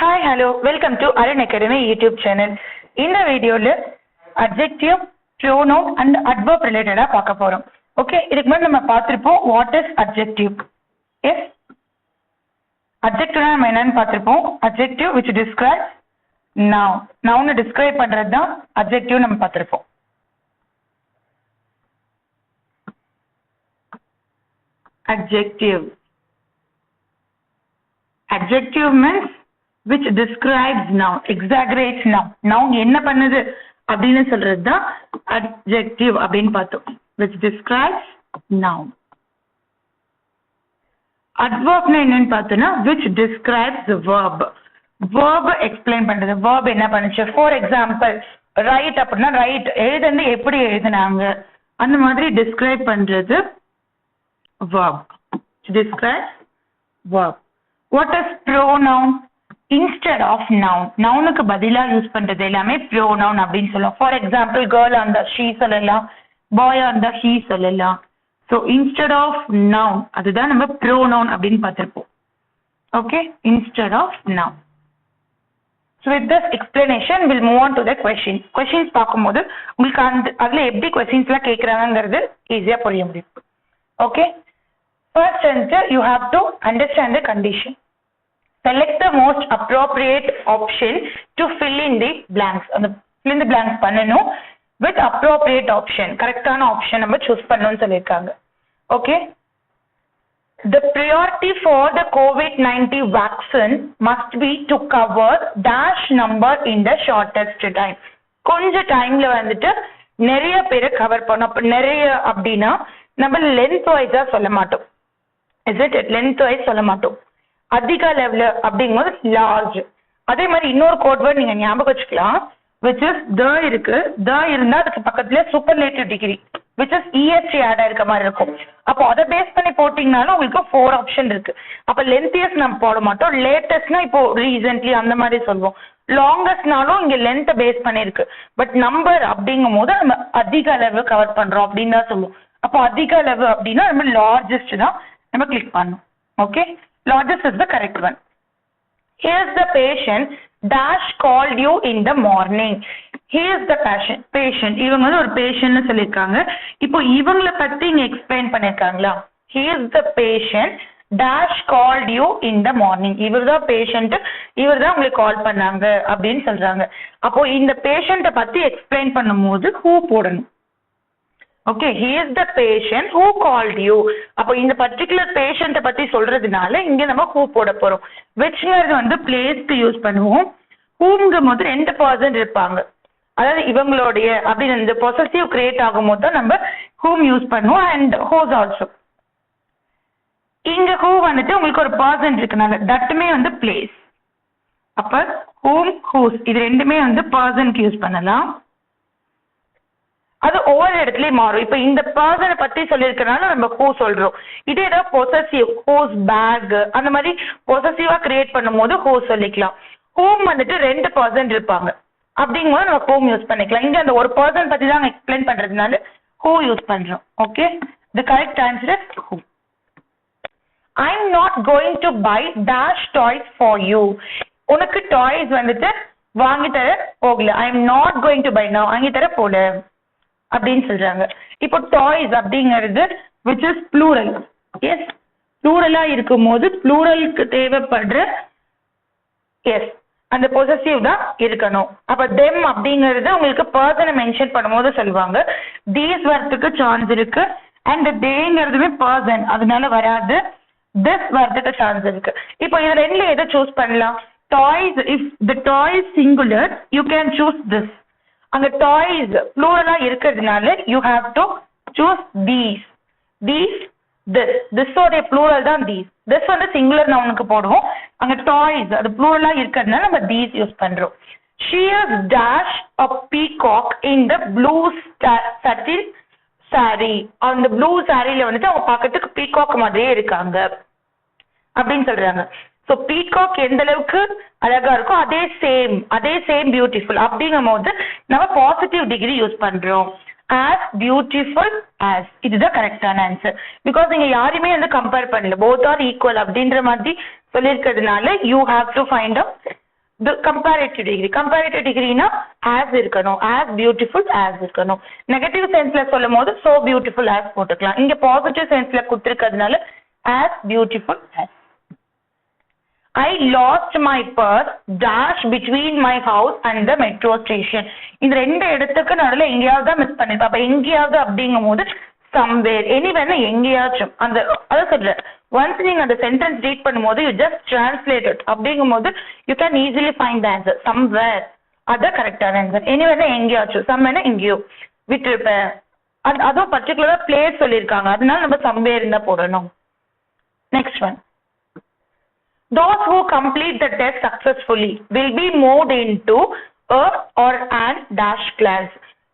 Hi, hello, welcome to Arun Academy YouTube channel. இந்த வீடியோல adjective, pronoun and adverb related பார்க்க போறோம். Okay, இதுக்கு முன்னாடி நம்ம பார்த்திருப்போம் what is adjective. Yes, adjective நம்ம என்னன்னு பார்த்திருப்போம். Adjective which describes noun. Noun describe பண்றது தான் adjective நம்ம பார்த்திருப்போம். Adjective. Adjective means which describes noun, exaggerates noun. Noun என்ன பண்ணுது அப்படின்னு சொல்றது தான் adjective அப்படின்னு பார்த்தோம். Which describes noun. Adverb என்னன்னு பார்த்தோம்னா which describes the verb. Verb explain பண்றது. Verb என்ன பண்ணுச்சு? For example, write அப்படின்னா write எழுதுன்னு எப்படி எழுதுனாங்க அந்த மாதிரி describe பண்றது verb. Describes verb. What is pronoun? Instead of noun. நவுனுக்கு பதிலா யூஸ் பண்றது எல்லாமே pronoun அப்படின்னு சொல்லுவோம். ஃபார் எக்ஸாம்பிள் கேர்ள் அந்த she சொல்லலாம், பாய் அந்த he சொல்லலாம். ஸோ இன்ஸ்டெட் ஆஃப் noun அதுதான் நம்ம pronoun அப்படின்னு பார்த்திருப்போம். Okay, instead of noun. So with this explanation will move on to the question. Questions பார்க்கும்போது உங்களுக்கு அதுல எப்படி கொஸ்டின்ஸ்லாம் கேட்குறாங்கிறது ஈஸியா புரிய முடியும். ஓகே, ஃபர்ஸ்ட் வந்து you have to understand the condition. Select the most appropriate option to fill in the blanks. அந்த fill in the blanks பண்ணனும் with appropriate option. கரெக்டான ஆப்ஷன் நம்ம சூஸ் பண்ணனும்னு சொல்லிருக்காங்க. Okay, the priority for the COVID-19 vaccine must be to cover dash number in the shortest time. கொஞ்ச டைம்ல வந்துட்டு நிறைய பேரை கவர் பண்ணணும். அப்ப நிறைய அப்படின்னா நம்ம லென்த் வைஸா சொல்ல மாட்டோம். இஸ் இட் லென்த் வைஸ் சொல்ல மாட்டோம். அதிக லெவல் அப்படிங்கும்போது லார்ஜ். அதே மாதிரி இன்னொரு கோட் வேர்ட் நீங்க ஞாபகம் வச்சுக்கலாம், விச் இஸ் த இருக்கு. த இருந்தா அதுக்கு பக்கத்துல superlative degree which is EST add ஆயிருக்க மாதிரி இருக்கும். அப்போ அதை பேஸ் பண்ணி போட்டீங்கனாலும் உங்களுக்கு 4 ஆப்ஷன் இருக்கு. அப்ப லென்த்தியஸ்ட் நம்ம போட மாட்டோம். லேட்டஸ்ட்னா இப்போ ரீசென்ட்லி அந்த மாதிரி சொல்லுவோம். லாங்கஸ்ட்னாலும் இங்க லென்த் பேஸ் பண்ணிருக்கு. பட் நம்பர் அப்படிங்கும் போது நம்ம அதிக அளவு கவர் பண்றோம் அப்படின்னு தான் சொல்லுவோம். அப்போ அதிக அளவு அப்படின்னா நம்ம லார்ஜஸ்ட் தான் நம்ம கிளிக் பண்ணணும். Okay, largest is the correct one. Here's the patient dash called you in the morning. Here's the patient. இவங்க வந்து ஒரு பேஷண்ட்னு சொல்லியிருக்காங்க. இப்போ இவங்களை பத்தி இங்க explain பண்ணிருக்காங்களா? Here's the patient dash called you in the morning. இவர்தான் பேஷண்ட், இவர்தான் உங்களுக்கு கால் பண்ணாங்க அப்படின்னு சொல்றாங்க. அப்போ இந்த பேஷண்ட்டை பத்தி எக்ஸ்பிளைன் பண்ணும்போது who போடணும். Okay, he is the patient who called you. அப்போ இந்த பர்டிகுலர் பேஷண்ட்டை பத்தி சொல்றதுனால இங்க நம்ம who போட போறோம். whichங்கிறது வந்து பிளேஸ்க்கு யூஸ் பண்ணுவோம். whomங்கும் போது 2 பர்சன் இருப்பாங்க, அதாவது இவங்களுடைய அப்படின்னு இந்த பொசசிவ் கிரியேட் ஆகும் போது தான் நம்ம whom யூஸ் பண்ணுவோம். And whose also. இங்க who வந்துட்டு உங்களுக்கு ஒரு பர்சன் இருக்கனால தட்டுமே வந்து பிளேஸ். அப்ப whom, whose இது ரெண்டுமே வந்து பர்சனுக்கு யூஸ் பண்ணலாம். அது ஒவ்வொரு இடத்துலயும் மாறும். இப்ப இந்த பர்சனை பத்தி சொல்லியிருக்கனால நம்ம who சொல்றோம். இதே ஏதாவது பொசசிவ் whose பேக் அந்த மாதிரி பொசசிவா கிரியேட் பண்ணும் போது who சொல்லிக்கலாம். whom வந்துட்டு 2 பர்சன் இருப்பாங்க அப்படிங்கும்போது நம்ம whom யூஸ் பண்ணிக்கலாம். இங்க அந்த ஒரு பர்சன் பத்தி தான் எக்ஸ்பிளைன் பண்றதுனால who யூஸ் பண்றோம். Okay, the correct answer is who. I'm not going to buy dash toys for you. உனக்கு டாய்ஸ் வந்துட்டு வாங்கி தர போகல. I'm not going to buy now. வாங்கி தர போல அப்படின்னு சொல்றாங்க. இப்போ டாய்ஸ் அப்படிங்கிறது which is plural. எஸ், ப்ளூரலா இருக்கும் போது ப்ளூரலுக்கு தேவைப்படுற எஸ் அந்த பொசசிவ் தான் இருக்கணும். அப்ப them அப்படிங்கிறது உங்களுக்கு பர்சனை மென்ஷன் பண்ணும்போது சொல்லுவாங்க. these வரதுக்கு சான்ஸ் இருக்கு. அண்ட் தேங்கிறதுமே பர்சன் அதனால வராது. this வரதுக்கு சான்ஸ் இருக்கு. இப்போ இது ரெண்டுல எதை சூஸ் பண்ணலாம்? Toys, if the toy is singular you can choose this. அங்க டாய்ஸ் ப்ளூரலா இருக்கிறதுனால you have to choose these. this ஓட ப்ளூரல் தான் these. this வந்து சிங்குலர் நவுனுக்கு போடுவோம். அங்க டாய்ஸ் அது ப்ளூரலா இருக்கிறதுனால நம்ம these யூஸ் பண்றோம். she is dash a peacock in the blue satin saree. அந்த ப்ளூ சாரியில வந்துட்டு அவங்க பார்க்கறதுக்கு பீகாக் மாதிரியே இருக்காங்க அப்படின்னு சொல்றாங்க. ஸோ பீகாக் எந்த அளவுக்கு அழகா இருக்கும் அதே சேம் பியூட்டிஃபுல் அப்படிங்கும் போது நம்ம பாசிட்டிவ் டிகிரி யூஸ் பண்றோம். as beautiful as இதுதான் கரெக்டான ஆன்சர். பிகாஸ் நீங்க யாருமே வந்து கம்பேர் பண்ணல, both are equal அப்படின்ற மாதிரி சொல்லியிருக்கிறதுனால you have to find out the comparative degree na as இருக்கணும், as beautiful as இருக்கணும். நெகட்டிவ் சென்ஸ்ல சொல்லும்போது so beautiful as போட்டுக்கலாம். இங்க positive சென்ஸ்ல கொடுத்திருக்கிறதுனால as beautiful as. I lost my purse dash between my house and the metro station. இந்த ரெண்டு இடத்துக்கு நடுவுல எங்கேயாவது தான் மிஸ் பண்ணிருப்பேன். அப்ப எங்கேயாவது அப்படிங்கும்போது somewhere, anywhere, எங்கேயாச்சும் அந்த அத சொல்றேன். once நீங்க அந்த சென்டென்ஸ் ரீட் பண்ணும்போது you just translate it அப்படிங்கும்போது you can easily find the answer. somewhere அத கரெக்டான ஆன்சர். anywhere எங்கேயாச்சும், somewhere எங்கேயோ விட்டுருப்பேன். அதுவும் பர்டிகுலரா பிளேஸ் சொல்லியிருக்காங்க, அதனால நம்ம somewhere தான் போடணும். Next one, those who complete the test successfully will be moved into a or an dash class.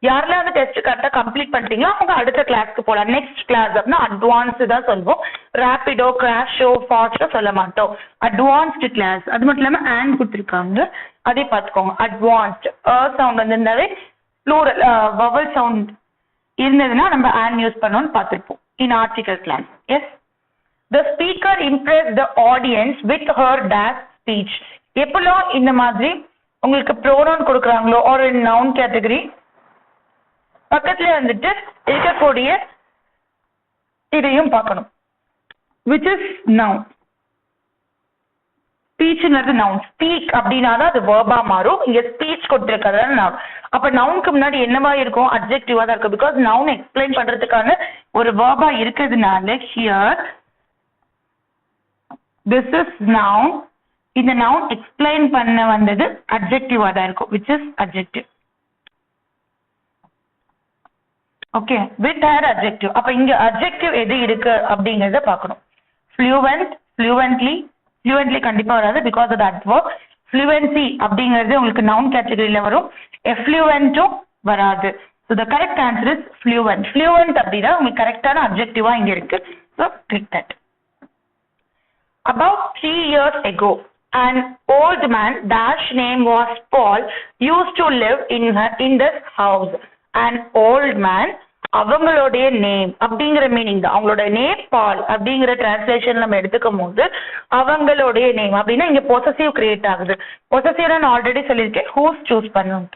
யாரெல்லாம் அந்த டெஸ்ட் கரெக்டாக கம்ப்ளீட் பண்ணிட்டீங்களோ அவங்க அடுத்த கிளாஸ்க்கு போகலாம். நெக்ஸ்ட் கிளாஸ் அப்படின்னா அட்வான்ஸ்டு தான் சொல்வோம். ரேப்பிடோ, கிராஷோ, ஃபாஸ்டோ சொல்ல மாட்டோம். Advanced class. அது மட்டும் இல்லாமல் ஆன் கொடுத்துருக்காங்க, அதே பார்த்துக்கோங்க. அட்வான்ஸ்டு சவுண்ட் வந்திருந்தாவே ப்ளூரல் வவல் சவுண்ட் இருந்ததுன்னா நம்ம ஆன் யூஸ் பண்ணோம்னு பார்த்துருப்போம். In article class. Yes, the speaker impressed the audience with her dash speech. எப்பெல்லாம் இந்த மாதிரி உங்களுக்கு ப்ரோனவுன் கொடுக்குறாங்களோ ஒரு நவுன் கேட்டகரி பக்கத்துல வந்துட்டு இருக்கக்கூடிய இதையும் பார்க்கணும். which is noun. ஸ்பீச்ங்கிறது நவுன். ஸ்பீக் அப்படின்னா தான் அது வேர்பா மாறும். இங்க ஸ்பீச் கொடுத்துருக்கிறதா நவுன். அப்ப நவுனுக்கு முன்னாடி என்னவா இருக்கும்? அட்ஜெக்டிவா தான் இருக்கும். பிகாஸ் நவுன் எக்ஸ்பிளைன் பண்றதுக்கான ஒரு வேர்பா இருக்கிறதுனால ஹியர் this is noun. இந்த noun explain பண்ண வந்தது adjective தான் இருக்கும், which is adjective. okay, with her adjective. அப்ப இங்க adjective எது இருக்கு அப்படிங்கறத பார்க்கணும். fluent, fluently கண்டிப்பா வராது because of that verb. fluency அப்படிங்கிறது உங்களுக்கு noun categoryல வரும். effluentum வராது. so the correct answer is fluent. fluent அப்படின்னா உங்களுக்கு கரெக்டான adjective இங்க இருக்கு. so click that. About 3 years ago, an old man dash name was Paul used to live in this house. An old man, அவங்களுடைய name அப்படிங்கிற meaning தான். அவங்களோட name பால் அப்படிங்கிற டிரான்ஸ்லேஷன் நம்ம எடுத்துக்கும் போது அவங்களுடைய நேம் அப்படின்னா இங்க பொசசிவ் கிரியேட் ஆகுது. பொசசிவ் நான் ஆல்ரெடி சொல்லியிருக்கேன், ஹூஸ் சூஸ் பண்ணணும்.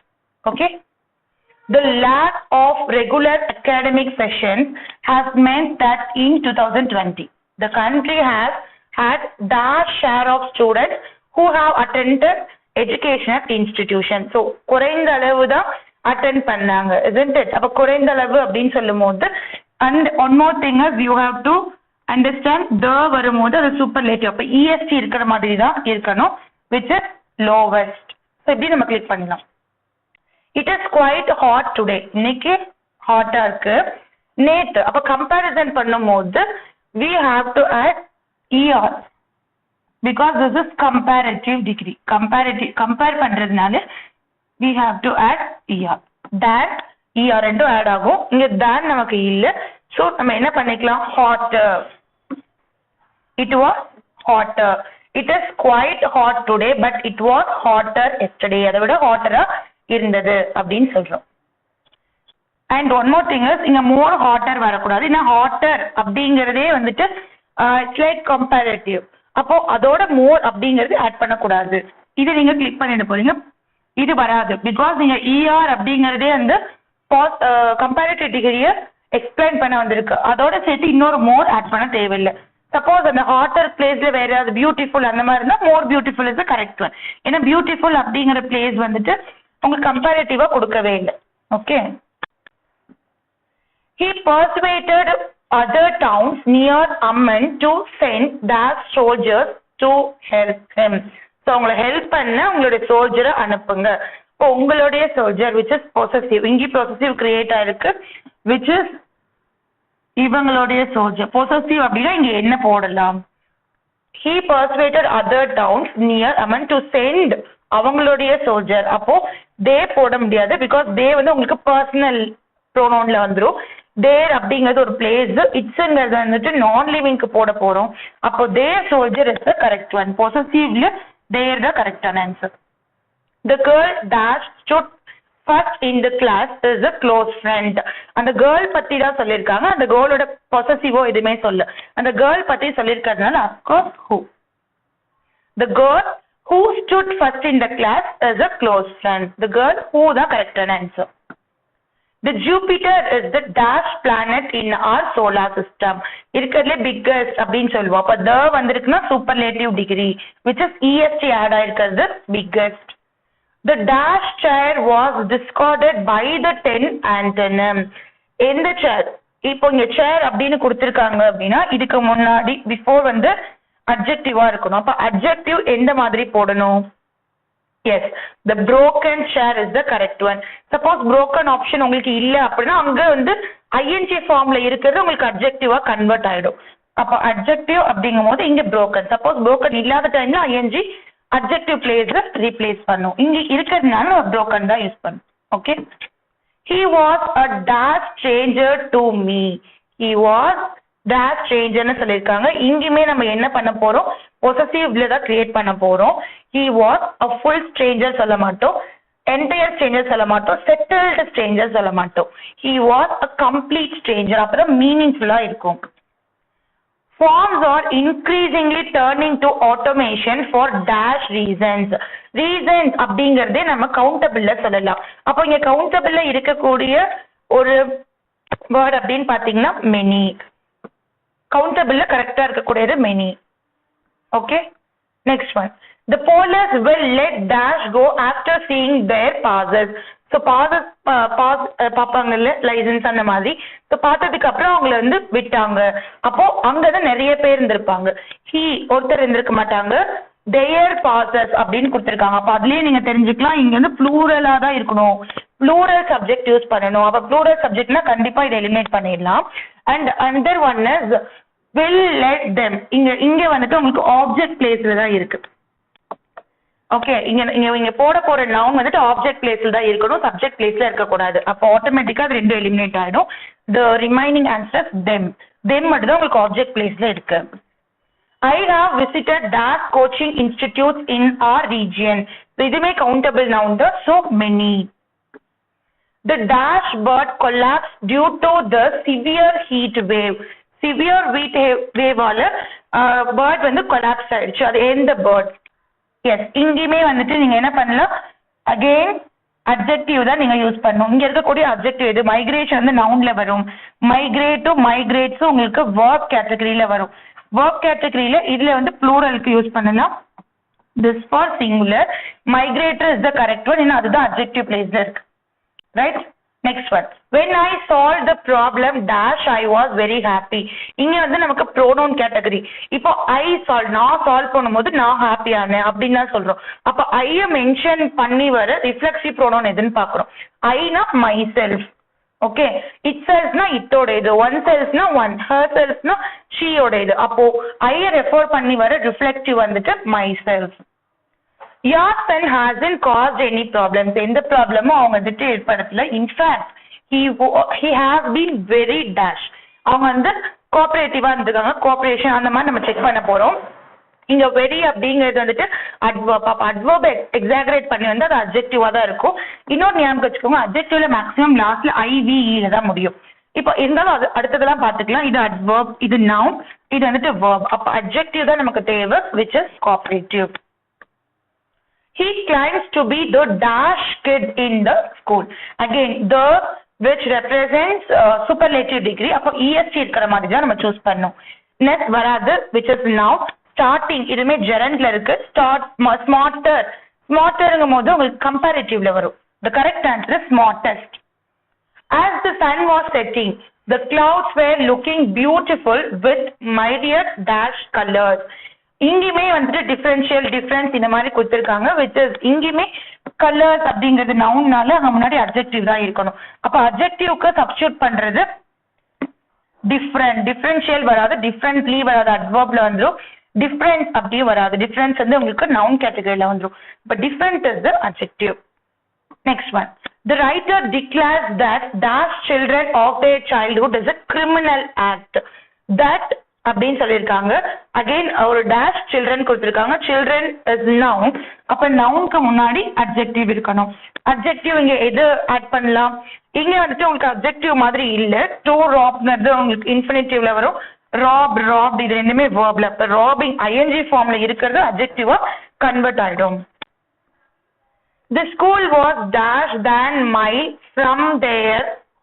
Okay, the lack of regular academic sessions has meant that in 2020 the country has had dash share of students who have attended educational institution. so குறைந்த அளவு தான் attend பண்ணாங்க, isn't it? அப்ப குறைந்த அளவு அப்படின்னு சொல்லும்போது and one more thing is you have to understand the வரும்போது அது சூப்பர்லேட்டிவ். அப்ப est இருக்கிற மாதிரி தான் இருக்கணும், which is lowest. so இப்படி நம்ம கிளிக் பண்ணலாம். it is quite hot today. இன்னைக்கு ஹாட்டா இருக்கு. நேத்து அப்ப கம்பேரிசன் பண்ணும்போது we have to add er because this is comparative degree. compare பண்றதுனால we have to add er. that er ரெண்டும் ஆட் ஆகும். இங்க that நமக்கு இல்ல, so நம்ம என்ன பண்ணிக்கலாம்? hotter. it was hotter. it is quite hot today but it was hotter yesterday. அதை விட hotter-ஆ இருந்தது அப்படின்னு சொல்றோம். and one more thing is இங்க more hotter வரக்கூடாது. ஏன்னா hotter அப்படிங்கிறதே வந்துட்டு it's like comparative. அப்போ அதோட more அப்படிங்கிறது ஆட் பண்ணக்கூடாது. இது நீங்க கிளிக் பண்ணிட்டு போறீங்க, இது வராது. பிகாஸ் நீங்க er அப்படிங்கிறதே அந்த கம்பேரிட்டிவ் டிகிரியை எக்ஸ்பிளைன் பண்ண வந்திருக்கு. அதோட சேர்த்து இன்னொரு மோர் ஆட் பண்ண தேவையில்லை. சப்போஸ் அந்த ஹாட்டர் பிளேஸ்ல வேற ஏதாவது பியூட்டிஃபுல் அந்த மாதிரி இருந்தா மோர் பியூட்டிஃபுல் இஸ் கரெக்ட் ஒன். ஏன்னா பியூட்டிஃபுல் அப்படிங்கிற பிளேஸ் வந்துட்டு உங்களுக்கு கம்பேரிட்டிவா கொடுக்கவே இல்லை. Okay, he persuaded other towns near Amman to send their soldiers to help him. so உங்களை ஹெல்ப் பண்ண உங்களுடைய சோல்ஜரை அனுப்புங்க. இப்போ உங்களுடைய சோல்ஜர் which is possessive. இங்கே possessive கிரியேட் ஆயிருக்கு, which is இவங்களுடைய சோல்ஜர். possessive அப்படின்னா இங்க என்ன போடலாம்? he persuaded other towns near Amman to send அவங்களுடைய சோல்ஜர். அப்போ they போட முடியாது because they வந்து உங்களுக்கு பர்சனல் ப்ரோனவுன்ல வந்துரும். தேர் அப்படிங்கிறது ஒரு பிளேஸ், இட்ஸ்ங்கிறது வந்துட்டு நான் லிவிங்க்கு போட போறோம். அப்போ their soldier is the correct one. பொசசிவ்ல தேர் த கரெக்டான answer. The girl dash stood first in the class is a close friend. அந்த கேர்ள் பத்தி தான் சொல்லியிருக்காங்க. அந்த கேர்ளோட பொசசிவோ எதுவுமே சொல்ல, அந்த கேர்ள் பத்தி சொல்லியிருக்கிறதுனால of course who. The girl Who stood first in the class is a close friend. The girl who the correct answer. The Jupiter is the dash planet in our solar system. இருக்கிறதுல biggest அப்படின்னு சொல்லுவோம். அப்ப the வந்திருக்குன்னா superlative degree which is est add ஆயிருக்கிறது biggest. The dash chair was discarded by the 10 antonym. எந்த chair? இப்போ இங்க chair அப்படின்னு கொடுத்திருக்காங்க அப்படின்னா இதுக்கு முன்னாடி before வந்து adjective-ஆ இருக்கணும். அப்ப adjective எந்த மாதிரி போடணும்? Yes, the broken chair is the correct one. Suppose broken option உங்களுக்கு இல்ல அப்படின்னா அங்க வந்து ing ஃபார்ம்ல இருக்கிறது உங்களுக்கு adjective-ஆ கன்வெர்ட் ஆயிடும். அப்ப adjective அப்படிங்கும்போது இங்க broken. Suppose broken இல்லாத டைம்ல ing adjective place replace பண்ணும். இங்க இருக்கிறதுனால broken தான் யூஸ் பண்ணும். Okay. He was a dash stranger to me. He was dash stranger னு சொல்லிருக்காங்க. இங்கேயுமே நம்ம என்ன பண்ண போறோம்? possessiveல தான் கிரியேட் பண்ண போறோம். He was a full stranger சொல்ல மாட்டோம். entire stranger சொல்ல மாட்டோம். settled stranger சொல்ல மாட்டோம். He was a complete stranger. அப்புறம் மீனிங்ஃபுல்லா இருக்கும். Forms are increasingly turning to automation for dash reasons. Reasons அப்படிங்கறதே நம்ம கவுண்டபிள்ல சொல்லலாம். அப்போ இங்க கவுண்டபிள்ல இருக்கக்கூடிய ஒரு வேர்ட் அப்படின்னு பாத்தீங்கன்னா many. கவுண்டபிள்ல கரெக்டா இருக்கக்கூடியது many. Okay, next one. The police will let dash go after seeing their passes. So passes பாப்பாங்கல்ல லைசன்ஸ் அந்த மாதிரி. ஸோ பார்த்ததுக்கு அப்புறம் அவங்கள வந்து விட்டாங்க. அப்போ அங்கதான் நிறைய பேர் இருந்திருப்பாங்க. he ஒருத்தர் இருந்திருக்க மாட்டாங்க. their passes அப்படின்னு கொடுத்திருக்காங்க. அப்ப அதுலயே நீங்க தெரிஞ்சுக்கலாம் இங்க வந்து ப்ளூரலா தான் இருக்கணும். ப்ளூரல் சப்ஜெக்ட் யூஸ் பண்ணணும். அப்ப ப்ளூரல் சப்ஜெக்ட்னா கண்டிப்பா இதை எலிமினேட் பண்ணிடலாம். And another one is will let them. இங்க வந்துட்டு உங்களுக்கு ஆப்ஜெக்ட் பிளேஸ்ல தான் இருக்கு. ஓகே, இங்க போட போற நவுன் வந்துட்டு ஆப்ஜெக்ட் பிளேஸ்ல தான் இருக்கணும், சப்ஜெக்ட் பிளேஸ்ல இருக்க கூடாது. அப்போ ஆட்டோமேட்டிக்கா அது ரெண்டும் எலிமினேட் ஆயிடும். the remaining answers them மட்டும் தான் உங்களுக்கு ஆப்ஜெக்ட் பிளேஸ்ல இருக்கு. I have visited dash coaching institutes in our region. இதுமே கவுண்டபிள் நவுன் தான். so many. The dash bird collapsed due to the severe heat wave. Severe வீட் வேவால பேர்ட் வந்து கொலாப்ஸ் ஆயிடுச்சு. அது எந்த பேர்ட்? எஸ், இங்கேயுமே வந்துட்டு நீங்க என்ன பண்ணலாம்? அகெயின் அப்ஜெக்டிவ் தான் நீங்க யூஸ் பண்ணணும். இங்க இருக்கக்கூடிய அப்ஜெக்டிவ் எது? மைக்ரேஷன் வந்து நவுன்ல வரும். மைக்ரேட்டும் மைக்ரேட்ஸும் உங்களுக்கு வேர்ப் கேட்டகரியில வரும். வேர்ப் கேட்டகரியில இதுல வந்து ப்ளூரலுக்கு யூஸ் பண்ணலாம். This for singular. Migrator is the correct one. ஏன்னா அதுதான் அப்ஜெக்டிவ் பிளேஸ்ல இருக்கு. Right. Next one. When I solved the problem dash I was very happy. இங்க வந்து நமக்கு pronoun category. இப்போ I solve, நான் சால்வ் பண்ணும்போது நான் ஹாப்பியான அப்படின்னு தான் சொல்றோம். அப்ப I மென்ஷன் பண்ணி வர ரிஃப்ளெக்சிவ் pronoun எதுன்னு பாக்குறோம். I-னா myself. ஓகே, itself-னா இதோட இது, oneself-னா one, herself-னா she-யோட இது. அப்போ I ரெஃபர் பண்ணி வர ரிஃப்ளெக்டிவ் வந்துட்டு myself. Your son hasn't caused any problems. எந்த ப்ராப்ளமும் அவங்க வந்துட்டு ஏற்படுத்தல. In fact he has been very dash. அவங்க வந்து கோஆபரேட்டிவா இருந்திருக்காங்க. கோஆபரேஷன் அந்த மாதிரி நம்ம செக் பண்ண போறோம். இங்க வெரி அப்படிங்கிறது வந்துட்டு அட்வர்ப். அப்ப அட்வர்ப் எக்ஸாகரேட் பண்ணி வந்து அது அட்ஜெக்டிவா தான் இருக்கும். இன்னொரு ஞாபகம் வச்சுக்கோங்க, அட்ஜெக்டிவ்ல மேக்ஸிமம் லாஸ்ட்ல IVE தான் முடியும். இப்போ இருந்தாலும் அது அடுத்ததெல்லாம் பாத்துக்கலாம். இது அட்வர்ப், இது நவுன், இது வந்துட்டு verb. அப்ப அட்ஜெக்டிவ் தான் நமக்கு தேவை, which is cooperative. He claims to be the dash kid in the school. Again, the which represents superlative degree. அப்போ est இருக்கிற மாதிரி தான் நம்ம சூஸ் பண்ணோம். next வராது, which is now starting. இதுமே gerundல இருக்கு. start smarter. smarterங்கும் போது உங்களுக்கு comparatively வரும். the correct answer is smartest. As the sun was setting, the clouds were looking beautiful with myriad dash colors. இங்கேயுமே வந்துட்டு டிஃபரன்ஷியல் டிஃபரன்ஸ் இந்த மாதிரி கொடுத்துருக்காங்க. விச் இஸ் இங்கேயுமே கலர்ஸ் அப்படிங்கிறது நவுன்னால அங்க முன்னாடி அப்ஜெக்டிவ் தான் இருக்கணும். அப்ப அப்ஜெக்டிவ்க்கு சப்ஸ்டியூட் பண்றது டிஃபரண்ட். டிஃபரன்ஷியல் வராது, டிஃபரண்ட்லி வராது, அட்வர்ப்ல வந்துடும். டிஃபரன்ஸ் அப்படியே வராது. டிஃபரன்ஸ் வந்து உங்களுக்கு நவுன் கேட்டகரியில வந்துடும். இப்ப different is the adjective. Next one. The writer declares that dash children of their childhood is a criminal act. That அப்படின்னு சொல்லியிருக்காங்க. அகைன் ஒரு டேஷ் சில்ட்ரன் கொடுத்திருக்காங்க. Children is noun. அப்ப நவுனுக்கு முன்னாடி அட்ஜெக்டிவ் இருக்கணும். அட்ஜெக்டிவ் இங்க எது ஆட் பண்ணலாம்? இங்க வந்துட்டு உங்களுக்கு அப்ஜெக்டிவ் மாதிரி இல்ல. டு ராப்ங்கிறது உங்களுக்கு இன்ஃபினிட்டிவ்ல வரும். ராப் ராப்ட் இது ரெண்டுமே வேர்ப்ல. இப்ப ராபிங் ING ஃபார்ம்ல இருக்கிறது அட்ஜெக்டிவா கன்வெர்ட் ஆயிடும். The school was dash than mile from their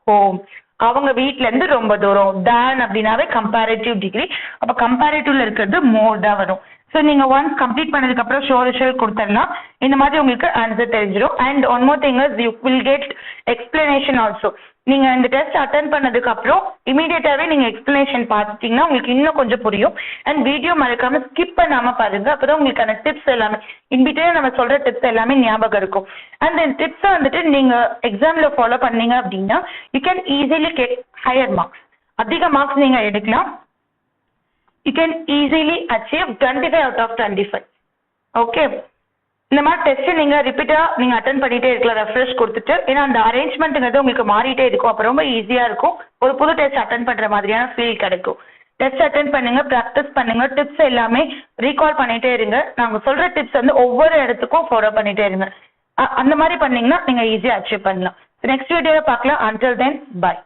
home. அவங்க வீட்ல இருந்து ரொம்ப தூரம். than அப்படின்னாவே கம்பேரிட்டிவ் டிகிரி. அப்ப கம்பேரிட்டிவ்ல இருக்கிறது மோர் தான் வரும். ஸோ நீங்க ஒன்ஸ் கம்ப்ளீட் பண்ணதுக்கு அப்புறம் ஷோ ரிசல்ட் கொடுத்துடலாம். இந்த மாதிரி உங்களுக்கு ஆன்சர் தெரிஞ்சிடும். And one more thing is you will get explanation also. நீங்க இந்த டெஸ்ட் அட்டன் பண்ணதுக்கு அப்புறம் இமீடியட்டாவே நீங்க எக்ஸ்பிளனேஷன் பார்த்துட்டீங்கன்னா உங்களுக்கு இன்னும் கொஞ்சம் புரியும். அண்ட் வீடியோ மறக்காம ஸ்கிப் பண்ணாம பாருங்க. அப்பதான் உங்களுக்கான டிப்ஸ் எல்லாமே இன்பிட்டே நம்ம சொல்ற டிப்ஸ் எல்லாமே ஞாபகம் இருக்கும். அண்ட் இந்த டிப்ஸை வந்துட்டு நீங்க எக்ஸாம்ல ஃபாலோ பண்ணீங்க அப்படின்னா you can easily get higher marks. அதிக மார்க்ஸ் நீங்க எடுக்கலாம். You can easily achieve 25 out of 25. Okay, இந்த மாதிரி டெஸ்ட் நீங்க ரிப்பீட்டா நீங்க அட்டன் பண்ணிட்டே இருக்கலாம் ரெஃப்ரெஷ் கொடுத்துட்டு. ஏன்னா அந்த அரேஞ்ச்மெண்ட்ங்கிறது உங்களுக்கு மாறிட்டே இருக்கும். அப்போ ரொம்ப ஈஸியா இருக்கும். ஒரு புது டெஸ்ட் அட்டன் பண்ற மாதிரியான ஃபீல் கிடைக்கும். டெஸ்ட் அட்டன் பண்ணுங்க, ப்ராக்டிஸ் பண்ணுங்க, டிப்ஸ் எல்லாமே ரீகால் பண்ணிட்டே இருங்க. நாங்க சொல்ற டிப்ஸ் வந்து ஒவ்வொரு இடத்துக்கும் ஃபாலோ பண்ணிட்டே இருங்க. அந்த மாதிரி பண்ணீங்கன்னா நீங்க ஈஸியா அச்சீவ் பண்ணலாம். நெக்ஸ்ட் வீடியோல பார்க்கலாம். until then bye.